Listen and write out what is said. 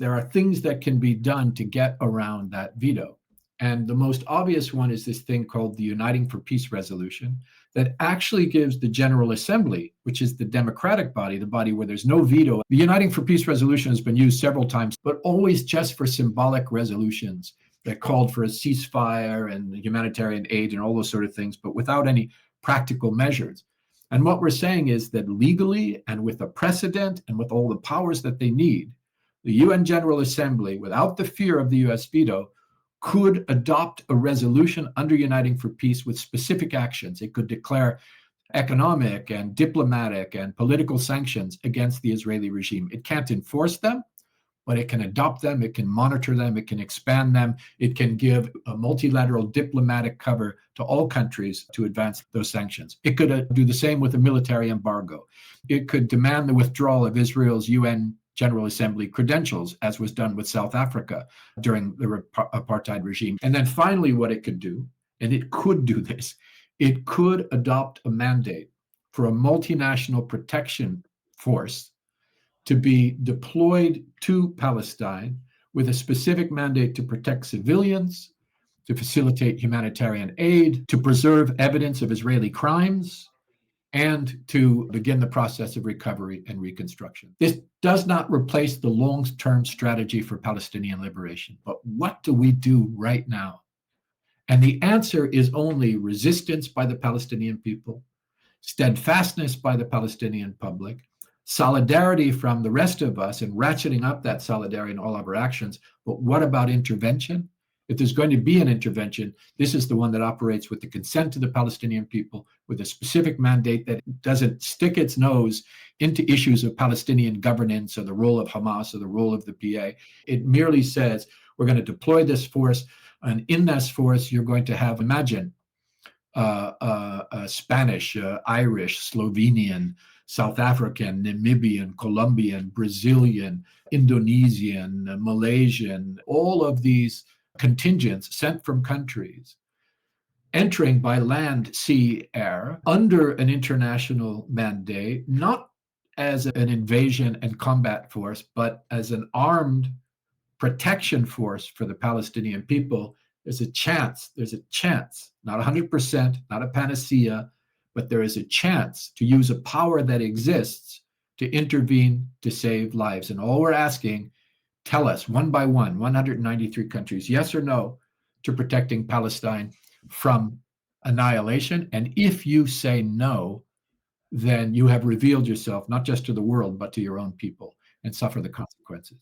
There are things that can be done to get around that veto. And the most obvious one is this thing called the Uniting for Peace resolution that actually gives the General Assembly, which is the democratic body, the body where there's no veto. The Uniting for Peace resolution has been used several times, but always just for symbolic resolutions that called for a ceasefire and humanitarian aid and all those sort of things, but without any practical measures. And what we're saying is that legally and with a precedent and with all the powers that they need, the UN General Assembly, without the fear of the US veto, could adopt a resolution under Uniting for Peace with specific actions. It could declare economic and diplomatic and political sanctions against the Israeli regime. It can't enforce them, but it can adopt them, it can monitor them, it can expand them, it can give a multilateral diplomatic cover to all countries to advance those sanctions. It could do the same with a military embargo. It could demand the withdrawal of Israel's UN General Assembly credentials, as was done with South Africa during the apartheid regime. And then finally, what it could do, and it could do this, it could adopt a mandate for a multinational protection force to be deployed to Palestine with a specific mandate to protect civilians, to facilitate humanitarian aid, to preserve evidence of Israeli crimes, and to begin the process of recovery and reconstruction. This does not replace the long-term strategy for Palestinian liberation. But what do we do right now? And the answer is only resistance by the Palestinian people, steadfastness by the Palestinian public, solidarity from the rest of us and ratcheting up that solidarity in all of our actions. But what about intervention? If there's going to be an intervention, this is the one that operates with the consent of the Palestinian people, with a specific mandate that doesn't stick its nose into issues of Palestinian governance or the role of Hamas or the role of the PA. It merely says, we're going to deploy this force, and in this force, you're going to have, imagine, Spanish, Irish, Slovenian, South African, Namibian, Colombian, Brazilian, Indonesian, Malaysian, all of these contingents sent from countries entering by land, sea, air under an international mandate, not as an invasion and combat force, but as an armed protection force for the Palestinian people. There's a chance, not 100%, not a panacea, but there is a chance to use a power that exists to intervene to save lives. And all we're asking, tell us one by one, 193 countries, yes or no to protecting Palestine from annihilation. And if you say no, then you have revealed yourself not just to the world, but to your own people, and suffer the consequences.